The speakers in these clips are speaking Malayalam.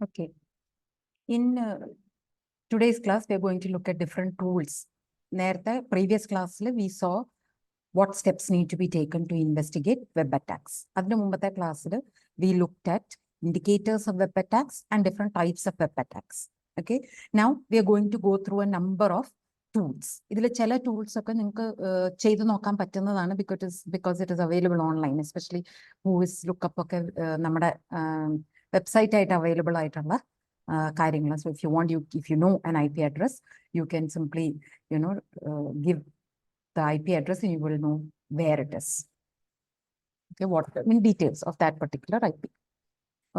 Okay. In today's class, we are going to look at different tools. Nertha, previous class, we saw what steps need to be taken to investigate web attacks. Adnu mumbate class, we looked at indicators of web attacks and different types of web attacks. Okay. Now we are going to go through a number of tools. Idile chala tools okke ningalku cheyidu nokkan pattunnathaanu because it is available online, especially who is lookup okke nammade website ആയിട്ട് available ആയിട്ടുള്ള കാര്യങ്ങൾ. So if you know an IP address, you can simply give the IP address and you will know where it is. Okay, what in details of that particular IP.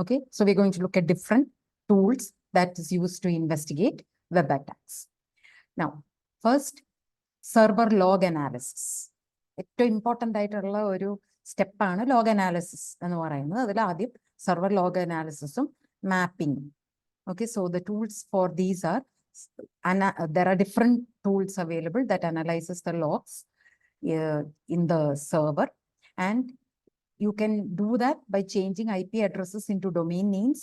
Okay, so we're going to look at different tools that is used to investigate web attacks. Now, first, server log analysis. ഏറ്റവും ഇമ്പോർട്ടൻ്റ് ആയിട്ടുള്ള ഒരു സ്റ്റെപ്പാണ് ലോഗ് അനാലിസിസ് എന്ന് പറയുന്നത്. അതിൽ ആദ്യം സെർവർ ലോഗ് അനാലിസിസും മാപ്പിംഗും. Okay, so the tools for these are, there are different tools available that analyzes the logs in the server, and you can do that by changing IP addresses into domain names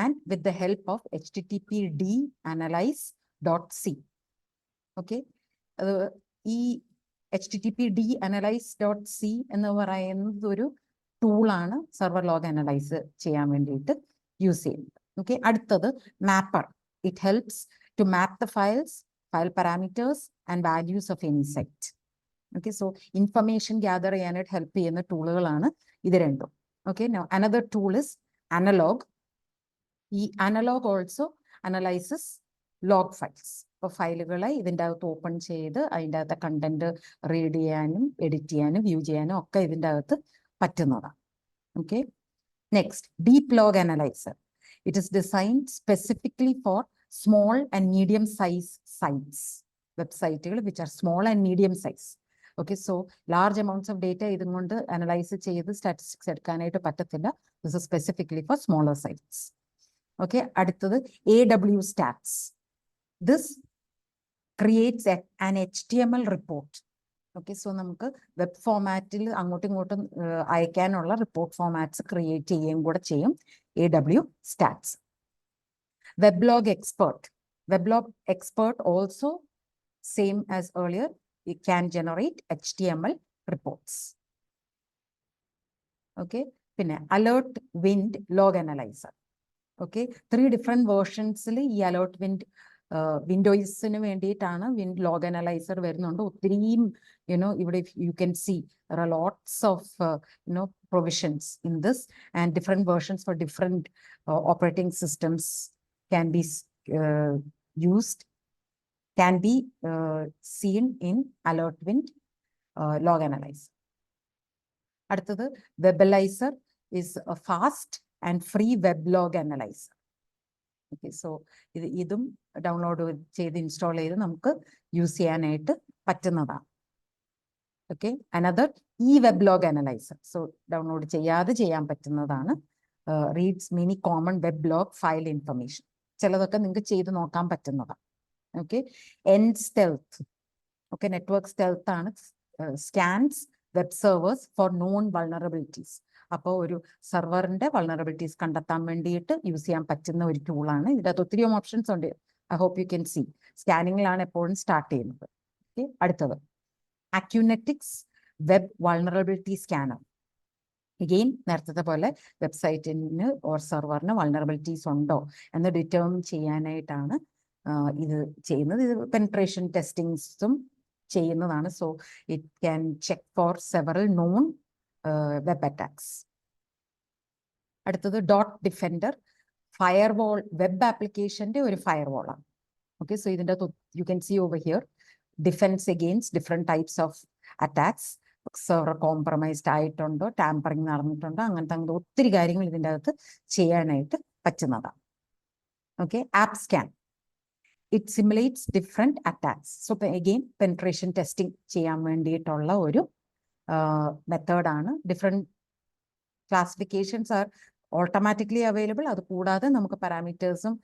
and with the help of httpd analyze.c. Okay, ഈ httpd analyze.c എന്ന് പറയുന്നത് ഒരു ടൂളാണ് സെർവർ ലോഗ് അനലൈസ് ചെയ്യാൻ വേണ്ടിയിട്ട് യൂസ് ചെയ്യുന്നത്. Okay, അടുത്തത് mapper. It helps to map the files, file parameters and values of any site. Okay, so information gather ചെയ്യാനായിട്ട് ഹെൽപ്പ് ചെയ്യുന്ന ടൂളുകളാണ് ഇത് രണ്ടും. Okay, now another tool is analog. ഈ analog also analyzes log files. ഇപ്പോൾ ഫയലുകളെ ഇതിൻ്റെ അകത്ത് ഓപ്പൺ ചെയ്ത് അതിൻ്റെ അകത്തെ കണ്ടന്റ് റീഡ് ചെയ്യാനും എഡിറ്റ് ചെയ്യാനും വ്യൂ ചെയ്യാനും ഒക്കെ ഇതിൻ്റെ അകത്ത് പറ്റുന്നതാണ്. Okay, next, deep log analyzer. It is designed specifically for small and medium size sites, websites which are small and medium size. Okay, so large amounts of data idungondu analyze cheythu statistics edukanayitte pattathilla. This is specifically for smaller sites. Okay, aduthathu AW stats. This creates an HTML report. Okay, so നമുക്ക് വെബ് ഫോമാറ്റിൽ അങ്ങോട്ടും ഇങ്ങോട്ടും അയക്കാനുള്ള റിപ്പോർട്ട് ഫോമാറ്റ്സ് ക്രിയേറ്റ് ചെയ്യുകയും കൂടെ ചെയ്യും AW stats. Weblog expert. Weblog expert also, same as earlier, it can generate HTML reports. Okay, പിന്നെ alert wind log analyzer. Okay, 3 different versions ഈ alert wind വിൻഡോസിന് വേണ്ടിയിട്ടാണ് വിൻഡ് ലോഗ് അനലൈസർ വരുന്നുണ്ട്. ഒത്തിരിയും ഇവിടെ you can see there are lots of provisions in this, and different versions for different operating systems can be used, can be seen in alert wind log analyzer. അടുത്തത് Weblyzer is a fast and free web log analyzer. Okay, so ഇതും ഡൗൺലോഡ് ചെയ്ത് ഇൻസ്റ്റാൾ ചെയ്ത് നമുക്ക് യൂസ് ചെയ്യാനായിട്ട് പറ്റുന്നതാണ്. Okay, another web log analyser. So download ചെയ്യാതെ ചെയ്യാൻ പറ്റുന്നതാണ്. Reads many common web log file information. ചിലതൊക്കെ നിങ്ങൾക്ക് ചെയ്ത് നോക്കാൻ പറ്റുന്നതാണ്. Okay, stealth. Okay, network stealth ആണ്. Scans web servers four non vulnerabilities. അപ്പോൾ ഒരു സെർവറിന്റെ വൾണറബിലിറ്റീസ് കണ്ടെത്താൻ വേണ്ടിയിട്ട് യൂസ് ചെയ്യാൻ പറ്റുന്ന ഒരു ടൂളാണ്. ഇതിൻ്റെ അകത്ത് ഒത്തിരി ഓപ്ഷൻസ് ഉണ്ട്. I hope you can see. സ്കാനിങ്ങിലാണ് എപ്പോഴും സ്റ്റാർട്ട് ചെയ്യുന്നത്. ഓക്കെ, അടുത്തത് Acunetix web vulnerability scanner. Again നേരത്തെ പോലെ വെബ്സൈറ്റിന് ഓർ സെർവറിന് വൾണറബിലിറ്റീസ് ഉണ്ടോ എന്ന് ഡിറ്റർമിൻ ചെയ്യാനായിട്ടാണ് ഇത് ചെയ്യുന്നത്. ഇത് പെനിട്രേഷൻ ടെസ്റ്റിംഗ്സും ചെയ്യുന്നതാണ്. So it can check for several non web attacks. അടുത്തത് ഡോട്ട് ഡിഫെൻഡർ. ഫയർവാൾ, വെബ് ആപ്ലിക്കേഷന്റെ ഒരു ഫയർവാൾ ആണ്. ഓക്കെ, സോ ഇതിൻ്റെ you can see over here defence against different types of attacks. Server compromised ആയിട്ടുണ്ടോ, ടാമ്പറിങ് നടന്നിട്ടുണ്ടോ, അങ്ങനത്തെ ഒത്തിരി കാര്യങ്ങൾ ഇതിൻ്റെ അകത്ത് ചെയ്യാനായിട്ട് പറ്റുന്നതാണ്. Okay, app scan. It simulates different attacks. So again penetration testing ചെയ്യാൻ വേണ്ടിയിട്ടുള്ള ഒരു മെത്തേഡാണ്. Different classifications are automatically available. അത് കൂടാതെ നമുക്ക് പാരാമീറ്റേഴ്സും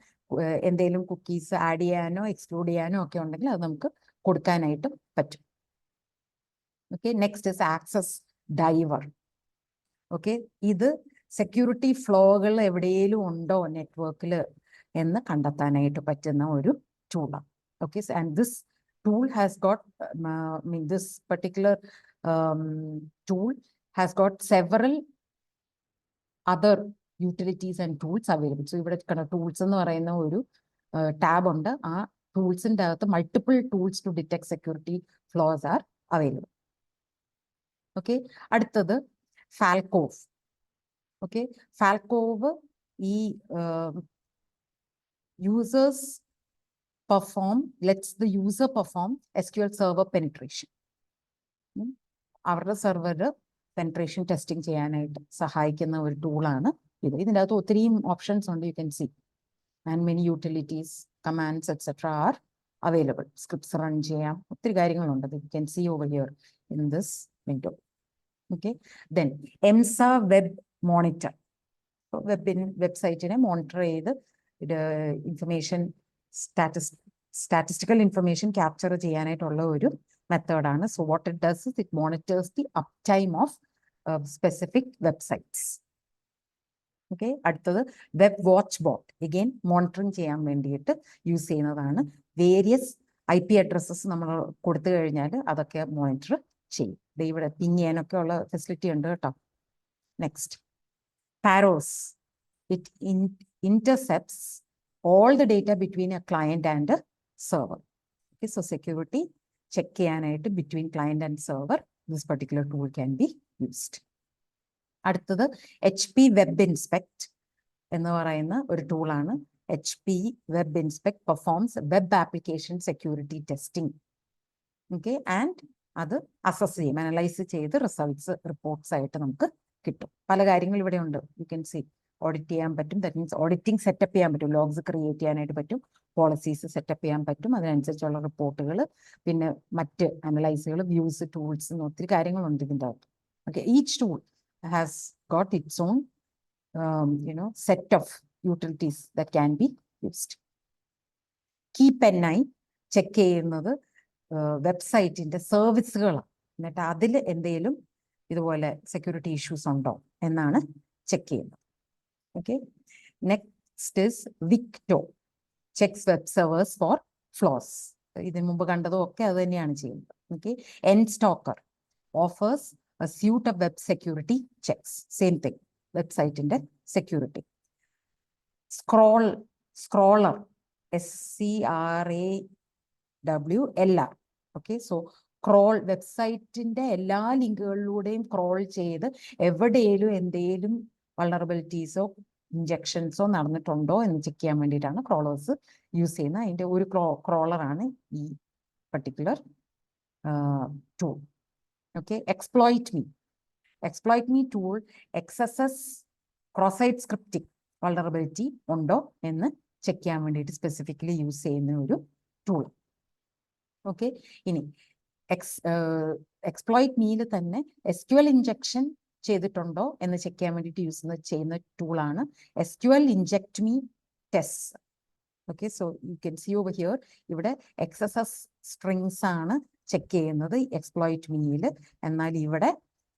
എന്തെങ്കിലും കുക്കീസ് ആഡ് ചെയ്യാനോ എക്സ്ക്ലൂഡ് ചെയ്യാനോ ഒക്കെ ഉണ്ടെങ്കിൽ അത് നമുക്ക് കൊടുക്കാനായിട്ടും പറ്റും. Okay, next is Access Diver. Okay, ഇത് സെക്യൂരിറ്റി ഫ്ലോകൾ എവിടെയെങ്കിലും ഉണ്ടോ നെറ്റ്വർക്കിൽ എന്ന് കണ്ടെത്താനായിട്ട് പറ്റുന്ന ഒരു ടൂളാണ്. Okay, and this tool has got this particular tool has got several other utilities and tools available. So ഇവിടെ tools എന്ന് പറയുന്ന ഒരു ടാബ് ഉണ്ട്. ആ ടൂൾസിൻ്റെ അകത്ത് multiple tools to detect security flaws are available. Okay, അടുത്തത് ഫാൽക്കോവ്. ഓക്കെ, ഫാൽക്കോവ് ഈ users lets the user perform SQL server penetration. അവരുടെ സെർവർ പെനിട്രേഷൻ ടെസ്റ്റിംഗ് ചെയ്യാനായിട്ട് സഹായിക്കുന്ന ഒരു ടൂളാണ് ഇത്. ഇതിൻ്റെ അകത്ത് ഒത്തിരിയും ഓപ്ഷൻസ് ഉണ്ട്. You can see and many utilities, commands etcetera are available. Scripts run ചെയ്യാം, ഒത്തിരി കാര്യങ്ങളുണ്ട്. You can see over here in this window. Okay, then Emsa web monitor. വെബ്സൈറ്റിനെ മോണിറ്റർ ചെയ്ത് ഇൻഫർമേഷൻ statistical information capture ചെയ്യാനായിട്ടുള്ള ഒരു മെത്തേഡാണ്. So what it does is it monitors the uptime of specific websites. Okay, അടുത്തത് web watch bot. Again monitoring ചെയ്യാൻ വേണ്ടിയിട്ട് യൂസ് ചെയ്യുന്നതാണ്. വേരിയസ് IP അഡ്രസ്സസ് നമ്മൾ കൊടുത്തു കഴിഞ്ഞാൽ അതൊക്കെ മോണിറ്റർ ചെയ്യും. ഇവിടെ പിങ് ചെയ്യാനൊക്കെ ഉള്ള ഫെസിലിറ്റി ഉണ്ട് കേട്ടോ. Next, പാരോസ്. It intercepts all the data between a client and a server. Okay, so security check ചെയ്യാനായിട്ട് between client and server this particular tool can be used. അടുത്തത് HP Web Inspect എന്ന് പറയുന്ന ഒരു ടൂളാണ്. HP Web Inspect performs web application security testing. Okay, and അത് അസസ് ചെയ്യും, അനലൈസ് ചെയ്ത് റിസൾട്ട്സ് റിപ്പോർട്ട്സ് ആയിട്ട് നമുക്ക് കിട്ടും. പല കാര്യങ്ങൾ ഇവിടെ ഉണ്ട്. യു ക്യാൻ സി ഓഡിറ്റ് ചെയ്യാൻ പറ്റും. ദാറ്റ് മീൻസ് ഓഡിറ്റിംഗ് സെറ്റപ്പ് ചെയ്യാൻ പറ്റും, ലോഗ്സ് ക്രിയേറ്റ് ചെയ്യാനായിട്ട് പറ്റും, പോളിസീസ് സെറ്റപ്പ് ചെയ്യാൻ പറ്റും, അതിനനുസരിച്ചുള്ള റിപ്പോർട്ടുകൾ, പിന്നെ മറ്റ് അനലൈസുകൾ, വ്യൂസ്, ടൂൾസ്, ഒത്തിരി കാര്യങ്ങളുണ്ട് ഇതിൻ്റെ അകത്ത്. Okay, each tool has got it's on set of utilities that can be used. Keep N I check ചെയ്യുന്നത് വെബ്സൈറ്റിൻ്റെ സർവീസുകളാണ്. എന്നിട്ട് അതിൽ എന്തെങ്കിലും ഇതുപോലെ സെക്യൂരിറ്റി ഇഷ്യൂസ് ഉണ്ടോ എന്നാണ് ചെക്ക് ചെയ്യുന്നത്. Okay, next is Victo, checks web servers for flaws. ഇതിനു മുമ്പ് കണ്ടതും ഒക്കെ അത് തന്നെയാണ് ചെയ്യുന്നത്. Okay, Nstalker offers a suite of web security checks. Same thing, വെബ്സൈറ്റിന്റെ security. Scrawler, SCRAWLR. Okay, so crawl, വെബ്സൈറ്റിന്റെ എല്ലാ ലിങ്കുകളിലൂടെയും ക്രോൾ ചെയ്ത് എവിടെയും എന്തെങ്കിലും വൾണറബിലിറ്റീസോ ഇഞ്ചക്ഷൻസോ നടന്നിട്ടുണ്ടോ എന്ന് ചെക്ക് ചെയ്യാൻ വേണ്ടിയിട്ടാണ് ക്രോളേഴ്സ് യൂസ് ചെയ്യുന്നത്. അതിൻ്റെ ഒരു ക്രോളറാണ് ഈ particular tool. Okay, exploit me tool excesses cross-site scripting vulnerability ഉണ്ടോ എന്ന് ചെക്ക് ചെയ്യാൻ വേണ്ടിയിട്ട് സ്പെസിഫിക്കലി യൂസ് ചെയ്യുന്ന ഒരു ടൂൾ. ഓക്കെ, ഇനി എക്സ്പ്ലോയിറ്റ് മീയിൽ തന്നെ SQL ഇഞ്ചക്ഷൻ ചെയ്തിട്ടുണ്ടോ എന്ന് ചെക്ക് ചെയ്യാൻ വേണ്ടിയിട്ട് ചെയ്യുന്ന ടൂളാണ് SQL inject me test. Okay, so you can see over here ഇവിടെ XSS സ്ട്രിങ്സ് ആണ് ചെക്ക് ചെയ്യുന്നത് എക്സ്പ്ലോയിറ്റ് മീയിൽ. എന്നാൽ ഇവിടെ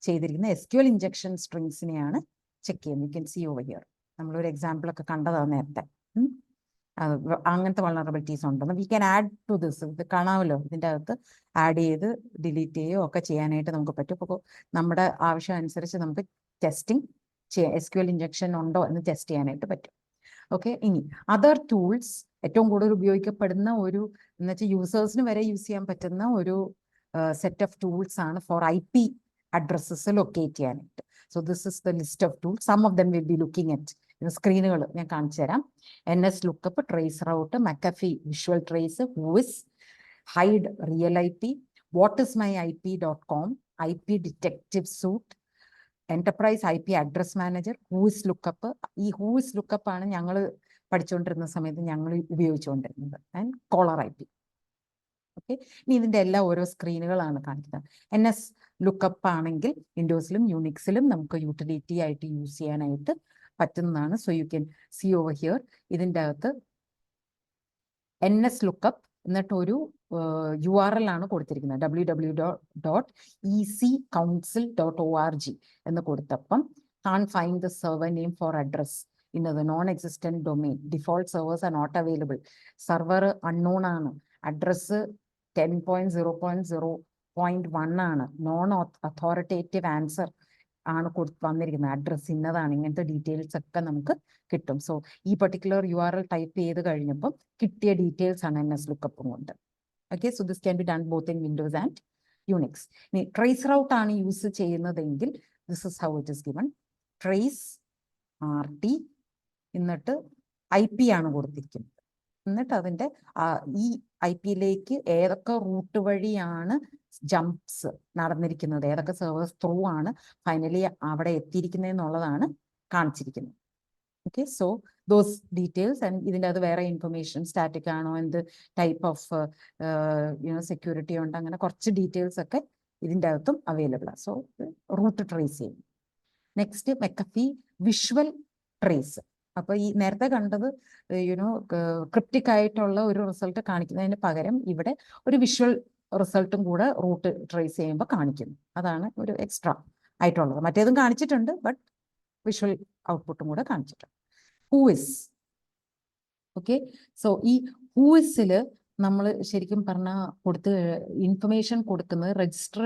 ചെയ്തിരിക്കുന്ന SQL ഇൻജെക്ഷൻ സ്ട്രിങ്സിനെയാണ് ചെക്ക് ചെയ്യുന്നത്. You can see over here. നമ്മളൊരു എക്സാമ്പിൾ ഒക്കെ കണ്ടതാണ് നേരത്തെ. അങ്ങനത്തെ വൾണറബിലിറ്റീസ് ഉണ്ടെന്ന് we can add to this. ഇത് കാണാമല്ലോ, ഇതിൻ്റെ അകത്ത് ആഡ് ചെയ്ത് ഡിലീറ്റ് ചെയ്യുകയോ ഒക്കെ ചെയ്യാനായിട്ട് നമുക്ക് പറ്റും. അപ്പോൾ നമ്മുടെ ആവശ്യം അനുസരിച്ച് നമുക്ക് ടെസ്റ്റിംഗ് SQL ഇൻജക്ഷൻ ഉണ്ടോ എന്ന് ടെസ്റ്റ് ചെയ്യാനായിട്ട് പറ്റും. ഓക്കെ, ഇനി അതർ ടൂൾസ്. ഏറ്റവും കൂടുതൽ ഉപയോഗിക്കപ്പെടുന്ന ഒരു എന്ന് വെച്ചാൽ യൂസേഴ്സിന് വരെ യൂസ് ചെയ്യാൻ പറ്റുന്ന ഒരു സെറ്റ് ഓഫ് ടൂൾസ് ആണ് ഫോർ IP അഡ്രസ്സസ് ലൊക്കേറ്റ് ചെയ്യാനായിട്ട്. So this is the list of tools. Some of them will be looking at സ്ക്രീനുകൾ ഞാൻ കാണിച്ചു തരാം. NS lookup, trace route, McAfee visual trace, whois, hide real IP, whatismyip.com, IP detective suite, enterprise IP address manager, whois lookup. ഈ ഹൂവിസ് ലുക്കപ്പ് ആണ് ഞങ്ങൾ പഠിച്ചുകൊണ്ടിരുന്ന സമയത്ത് ഞങ്ങൾ ഉപയോഗിച്ചുകൊണ്ടിരുന്നത്. And collar IP. ഓക്കെ, ഇനി ഇതിൻ്റെ എല്ലാ ഓരോ സ്ക്രീനുകളാണ് കാണിക്കുന്നത്. NS ലുക്കപ്പ് ആണെങ്കിൽ വിൻഡോസിലും യൂണിക്സിലും നമുക്ക് യൂട്ടിലിറ്റി ആയിട്ട് യൂസ് ചെയ്യാനായിട്ട് പറ്റുന്നതാണ്. So you can see over here. ഇതിൻ്റെ അകത്ത് NS ലുക്കപ്പ് എന്നിട്ട് ഒരു URL ആണ് കൊടുത്തിരിക്കുന്നത്, www.ecouncil.org എന്ന് കൊടുത്തപ്പം can't find the server name for address in the non-existent domain. Default servers are not available. Server unknown ആണ്. Address 10.0.0.1 ആണ്. Non-authoritative answer ആണ് വന്നിരിക്കുന്നത്. അഡ്രസ് ഇന്നതാണ്. ഇങ്ങനത്തെ ഡീറ്റെയിൽസ് ഒക്കെ നമുക്ക് കിട്ടും. സോ ഈ പർട്ടിക്കുലർ URL ടൈപ്പ് ചെയ്ത് കഴിഞ്ഞപ്പോൾ കിട്ടിയ ഡീറ്റെയിൽസ് ആണ് NS ലുക്കപ്പും കൊണ്ട്. Okay, so this can be done both in Windows and Unix. ഇനി ട്രേസ് റൗട്ട് ആണ് യൂസ് ചെയ്യുന്നതെങ്കിൽ this is how it is given. Trace RT എന്നിട്ട് IP ആണ് കൊടുത്തിരിക്കുന്നത്. എന്നിട്ട് അതിൻ്റെ ഈ IP-യിലേക്ക് ഏതൊക്കെ റൂട്ട് വഴിയാണ് ജംപ്സ് നടന്നിരിക്കുന്നത്, ഏതൊക്കെ സെർവേഴ്സ് ത്രൂ ആണ് ഫൈനലി അവിടെ എത്തിയിരിക്കുന്നത് എന്നുള്ളതാണ് കാണിച്ചിരിക്കുന്നത്. Okay, so those details and ഇതിൻ്റെ അത് വേറെ ഇൻഫർമേഷൻ സ്റ്റാറ്റിക് ആണോ, എന്ത് ടൈപ്പ് ഓഫ് സെക്യൂരിറ്റി ഉണ്ട്, അങ്ങനെ കുറച്ച് ഡീറ്റെയിൽസ് ഒക്കെ ഇതിൻ്റെ അകത്തും അവൈലബിൾ ആണ്. സോ റൂട്ട് ട്രേസ് ചെയ്യും. Next McAfee visual trace. അപ്പൊ ഈ നേരത്തെ കണ്ടത് ക്രിപ്റ്റിക് ആയിട്ടുള്ള ഒരു റിസൾട്ട് കാണിക്കുന്നതിന് പകരം ഇവിടെ ഒരു വിഷ്വൽ റിസൾട്ടും കൂടെ റൂട്ട് ട്രേസ് ചെയ്യുമ്പോൾ കാണിക്കുന്നു. അതാണ് ഒരു എക്സ്ട്രാ ആയിട്ടുള്ളത്. മറ്റേതും കാണിച്ചിട്ടുണ്ട്, ബട്ട് വിഷ്വൽ ഔട്ട്പുട്ടും കൂടെ കാണിച്ചിട്ടുണ്ട്. ഹൂഇസ്. ഓക്കെ, സോ ഈ ഹൂഇസിൽ നമ്മൾ ശരിക്കും പറഞ്ഞാൽ ഇൻഫർമേഷൻ കൊടുക്കുന്നത് രജിസ്റ്റർ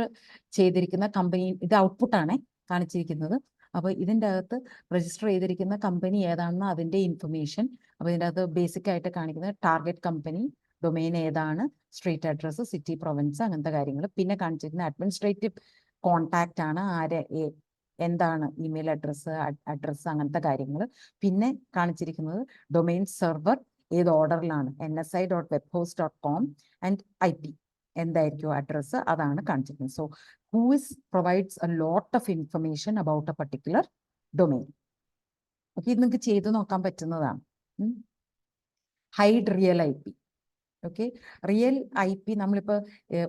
ചെയ്തിരിക്കുന്ന കമ്പനി. ഇത് ഔട്ട്പുട്ടാണ് കാണിച്ചിരിക്കുന്നത്. അപ്പോൾ ഇതിൻ്റെ അകത്ത് രജിസ്റ്റർ ചെയ്തിരിക്കുന്ന കമ്പനി ഏതാണെന്ന് അതിൻ്റെ ഇൻഫർമേഷൻ. അപ്പോൾ ഇതിൻ്റെ അകത്ത് ബേസിക് ആയിട്ട് കാണിക്കുന്നത് ടാർഗറ്റ് കമ്പനി, ഡൊമെയിൻ ഏതാണ്, സ്ട്രീറ്റ് അഡ്രസ്സ്, സിറ്റി, പ്രൊവിൻസ്, അങ്ങനത്തെ കാര്യങ്ങൾ. പിന്നെ കാണിച്ചിരിക്കുന്ന അഡ്മിനിസ്ട്രേറ്റീവ് കോൺടാക്റ്റ് ആണ്, എന്താണ് ഇമെയിൽ അഡ്രസ്സ് അങ്ങനത്തെ കാര്യങ്ങൾ. പിന്നെ കാണിച്ചിരിക്കുന്നത് ഡൊമെയിൻ സെർവർ ഏത് ഓർഡറിലാണ്, nsi.webhost.com ആൻഡ് IP എന്തായിരിക്കും അഡ്രസ്സ്, അതാണ് കാണിച്ചിരിക്കുന്നത്. So whois provides a lot of information about a particular domain. Okay, ഇത് നിങ്ങൾക്ക് ചെയ്ത് നോക്കാൻ പറ്റുന്നതാണ്. Hide real IP. Okay, real IP നമ്മളിപ്പോൾ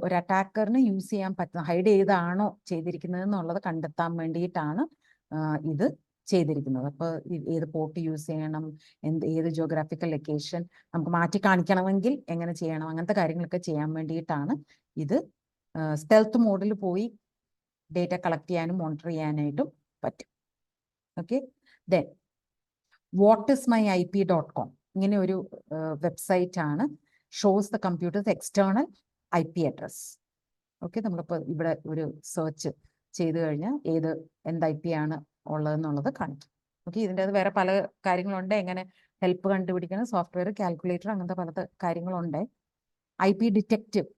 ഒരു അറ്റാക്കറിന് യൂസ് ചെയ്യാൻ പറ്റുന്ന, ഹൈഡ് ചെയ്താണോ ചെയ്തിരിക്കുന്നത് എന്നുള്ളത് കണ്ടെത്താൻ വേണ്ടിയിട്ടാണ് ഇത് ചെയ്തിരിക്കുന്നത്. അപ്പോൾ ഏത് പോർട്ട് യൂസ് ചെയ്യണം, ഏത് ജിയോഗ്രാഫിക്കൽ ലൊക്കേഷൻ നമുക്ക് മാറ്റി കാണിക്കണമെങ്കിൽ എങ്ങനെ ചെയ്യണം, അങ്ങനത്തെ കാര്യങ്ങളൊക്കെ ചെയ്യാൻ വേണ്ടിയിട്ടാണ് ഇത്. സ്റ്റെൽത്ത് മോഡിൽ പോയി ഡേറ്റ കളക്ട് ചെയ്യാനും മോണിറ്റർ ചെയ്യാനായിട്ടും പറ്റും. ഓക്കെ, ദെൻ whatismyip.com ഇങ്ങനെ ഒരു വെബ്സൈറ്റ് ആണ്. Shows the computers external IP address. Okay, നമ്മളിപ്പോൾ ഇവിടെ ഒരു സെർച്ച് ചെയ്ത് കഴിഞ്ഞാൽ എന്ത് IP ആണ് ഉള്ളതെന്നുള്ളത് കാണിക്കും. ഓക്കെ, ഇതിൻ്റെ അത് വേറെ പല കാര്യങ്ങളുണ്ട്. എങ്ങനെ ഹെൽപ്പ് കണ്ടുപിടിക്കണം, സോഫ്റ്റ്വെയർ, കാൽക്കുലേറ്റർ, അങ്ങനത്തെ പല കാര്യങ്ങളുണ്ട്. IP ഡിറ്റക്റ്റീവ്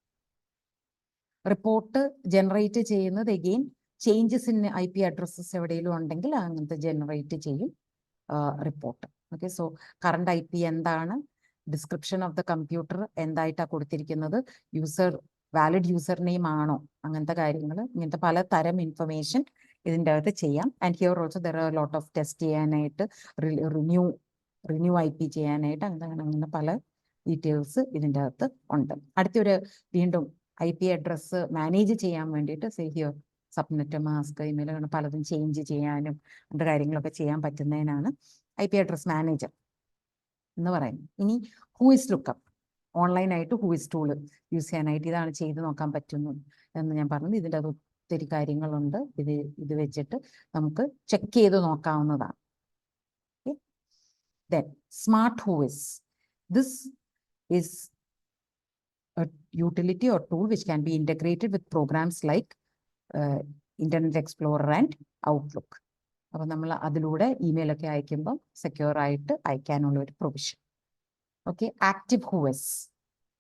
റിപ്പോർട്ട് ജനറേറ്റ് ചെയ്യുന്നത് again changes in IP addresses എവിടെയെങ്കിലും ഉണ്ടെങ്കിൽ അങ്ങനത്തെ ജനറേറ്റ് ചെയ്യും report. Okay, so current IP എന്താണ്, ഡിസ്ക്രിപ്ഷൻ ഓഫ് ദ കമ്പ്യൂട്ടർ എന്തായിട്ടാണ് കൊടുത്തിരിക്കുന്നത്, വാലിഡ് യൂസർ നെയിം ആണോ, അങ്ങനത്തെ കാര്യങ്ങൾ, ഇങ്ങനത്തെ പല തരം ഇൻഫർമേഷൻ ഇതിൻ്റെ അകത്ത് ചെയ്യാം. And here also there are lot of test ചെയ്യാനായിട്ട്, റിന്യൂ IP ചെയ്യാനായിട്ട്, അങ്ങനെ പല ഡീറ്റെയിൽസ് ഇതിൻ്റെ അകത്ത് ഉണ്ട്. അടുത്തൊരു വീണ്ടും IP അഡ്രസ്സ് മാനേജ് ചെയ്യാൻ വേണ്ടിയിട്ട് ഹിയർ സബ്നെറ്റ്, മാസ്ക്, ഇമെയിൽ, പലതും ചേഞ്ച് ചെയ്യാനും അങ്ങനത്തെ കാര്യങ്ങളൊക്കെ ചെയ്യാൻ പറ്റുന്നതിനാണ് IP അഡ്രസ് മാനേജർ എന്ന് പറയുന്നത്. ഇനി ഹൂഇസ് ലുക്കപ്പ്, ഓൺലൈനായിട്ട് ഹൂഇസ് ടൂള് യൂസ് ചെയ്യാനായിട്ട് ഇതാണ് ചെയ്ത് നോക്കാൻ പറ്റുന്നു എന്ന് ഞാൻ പറഞ്ഞത്. ഇതിൻ്റെ അത് ഒത്തിരി കാര്യങ്ങളുണ്ട്. ഇത് വെച്ചിട്ട് നമുക്ക് ചെക്ക് ചെയ്ത് നോക്കാവുന്നതാണ്. Then smart whois. This is a utility or tool which can be integrated with programs like Internet Explorer and Outlook. അപ്പോൾ നമ്മൾ അതിലൂടെ ഇമെയിലൊക്കെ അയക്കുമ്പോൾ സെക്യൂർ ആയിട്ട് അയക്കാനുള്ള ഒരു provision. Okay, active whois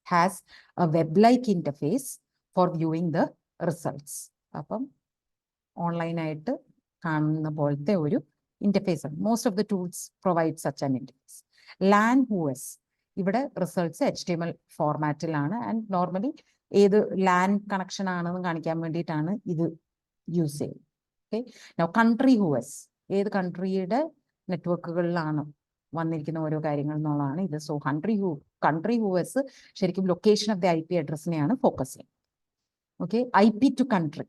has a web like interface for viewing the results. അപ്പം ഓൺലൈനായിട്ട് കാണുന്ന പോലത്തെ ഒരു ഇൻ്റർഫേസ് ആണ്. Most of the tools provide such an interface. LAN whois, ഇവിടെ റിസൾട്ട്സ് HTML ഫോർമാറ്റിലാണ്. ആൻഡ് നോർമലി ഏത് ലാൻ കണക്ഷൻ ആണെന്ന് കാണിക്കാൻ വേണ്ടിയിട്ടാണ് ഇത് യൂസ് ചെയ്യുന്നത്. ഓക്കെ, കൺട്രി ഹൂഇസ്, ഏത് കൺട്രിയുടെ നെറ്റ്വർക്കുകളിലാണ് വന്നിരിക്കുന്ന ഓരോ കാര്യങ്ങൾ എന്നുള്ളതാണ് ഇത്. സോ കൺട്രി ഹൂഇസ് ശരിക്കും ലൊക്കേഷൻ ഓഫ് ദി IP അഡ്രസ്സിനെയാണ് ഫോക്കസ് ചെയ്യുന്നത്. Okay, IP to country.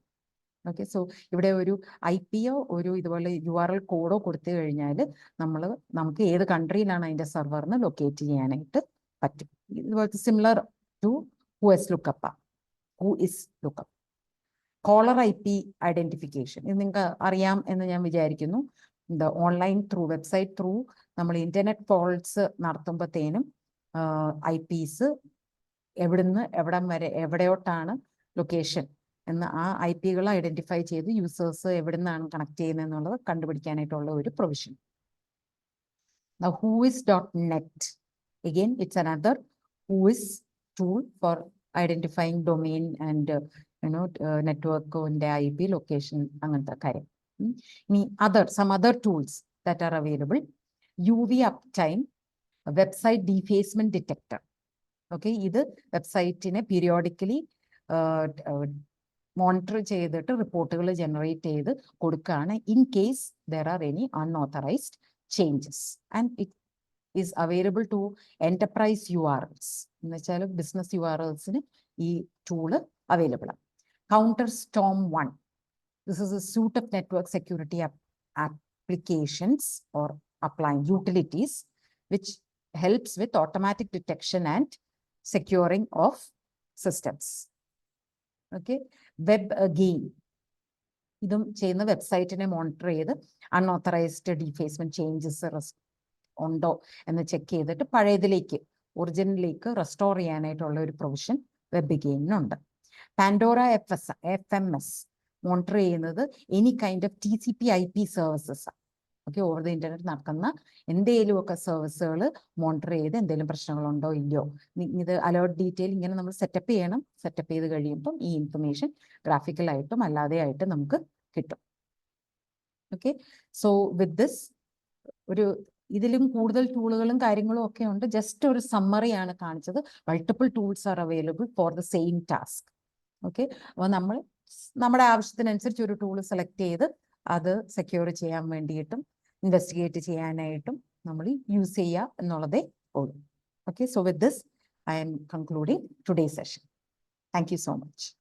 Okay, so ഇവിടെ ഒരു IP-യോ ഒരു ഇതുപോലെ URL കോഡോ കൊടുത്തു കഴിഞ്ഞാൽ നമുക്ക് ഏത് കൺട്രിയിലാണ് അതിൻ്റെ സെർവറിന് ലൊക്കേറ്റ് ചെയ്യാനായിട്ട് പറ്റും. ഇതുപോലത്തെ similar to whois lookup. Caller IP identification, ഇത് നിങ്ങൾക്ക് അറിയാം എന്ന് ഞാൻ വിചാരിക്കുന്നു. the online through website through നമ്മൾ ഇന്റർനെറ്റ് കോൾസ് നടത്തുമ്പോഴത്തേനും IPs എവിടുന്ന് എവിടം വരെ എവിടെയോട്ടാണ് ലൊക്കേഷൻ എന്ന് ആ IP-കൾ ഐഡന്റിഫൈ ചെയ്ത് യൂസേഴ്സ് എവിടുന്നാണ് കണക്ട് ചെയ്യുന്നത് എന്നുള്ളത് കണ്ടുപിടിക്കാനായിട്ടുള്ള ഒരു provision. Now whois.net, again it's another whois tool for identifying domain and network and IP location അങ്ങനത്തെ കാര്യം. ഇനി some other tools that are available. UV uptime website defacement detector. Okay, ഇത് വെബ്സൈറ്റിനെ പീരിയോഡിക്കലി മോണിറ്റർ ചെയ്തിട്ട് റിപ്പോർട്ടുകൾ ജനറേറ്റ് ചെയ്ത് കൊടുക്കുകയാണ് in case there are any unauthorised changes and it is available to enterprise URLs എന്ന് വെച്ചാൽ ബിസിനസ് URLsന് ഈ ടൂള് അവൈലബിൾ ആണ്. Counter storm 1. This is a suite of network security applications or applying utilities which helps with automatic detection and securing of systems. Okay, WebAgain ഇതും ചെയ്യുന്ന വെബ്സൈറ്റിനെ മോണിറ്റർ ചെയ്ത് അൺഓത്തറൈസ്ഡ് ഡിഫേസ്മെന്റ് ചേഞ്ചസ് ഉണ്ടോ എന്ന് ചെക്ക് ചെയ്തിട്ട് പഴയതിലേക്ക് ഒറിജിനലിലേക്ക് റെസ്റ്റോർ ചെയ്യാനായിട്ടുള്ള ഒരു പ്രൊവിഷൻ WebAgain-നുണ്ട്. പാൻഡോറ FMS മോണിറ്റർ ചെയ്യുന്നത് any kind of TCP/IP services. Okay, over the internet നടക്കുന്ന എന്തെങ്കിലുമൊക്കെ സർവീസുകൾ മോണിറ്റർ ചെയ്ത് എന്തെങ്കിലും പ്രശ്നങ്ങളുണ്ടോ ഇല്ലയോ ഇത് അലേർട്ട് ഡീറ്റെയിൽ ഇങ്ങനെ നമ്മൾ സെറ്റപ്പ് ചെയ്യണം. സെറ്റപ്പ് ചെയ്ത് കഴിയുമ്പം ഈ ഇൻഫർമേഷൻ ഗ്രാഫിക്കലായിട്ടും അല്ലാതെ ആയിട്ട് നമുക്ക് കിട്ടും. ഓക്കെ, സോ വിത്ത് ദിസ് ഇതിലും കൂടുതൽ ടൂളുകളും കാര്യങ്ങളും ഒക്കെ ഉണ്ട്. ജസ്റ്റ് ഒരു സമ്മറിയാണ് കാണിച്ചത്. Multiple tools are available for the same task. Okay, അപ്പോൾ നമ്മൾ നമ്മുടെ ആവശ്യത്തിനനുസരിച്ച് ഒരു ടൂൾ സെലക്ട് ചെയ്ത് അത് സെക്യൂർ ചെയ്യാൻ വേണ്ടിയിട്ടും ഇൻവെസ്റ്റിഗേറ്റ് ചെയ്യാനായിട്ടും നമ്മൾ യൂസ് ചെയ്യുക എന്നുള്ളതേ ഉള്ളൂ. Okay, so with this I am concluding today's session. Thank you so much.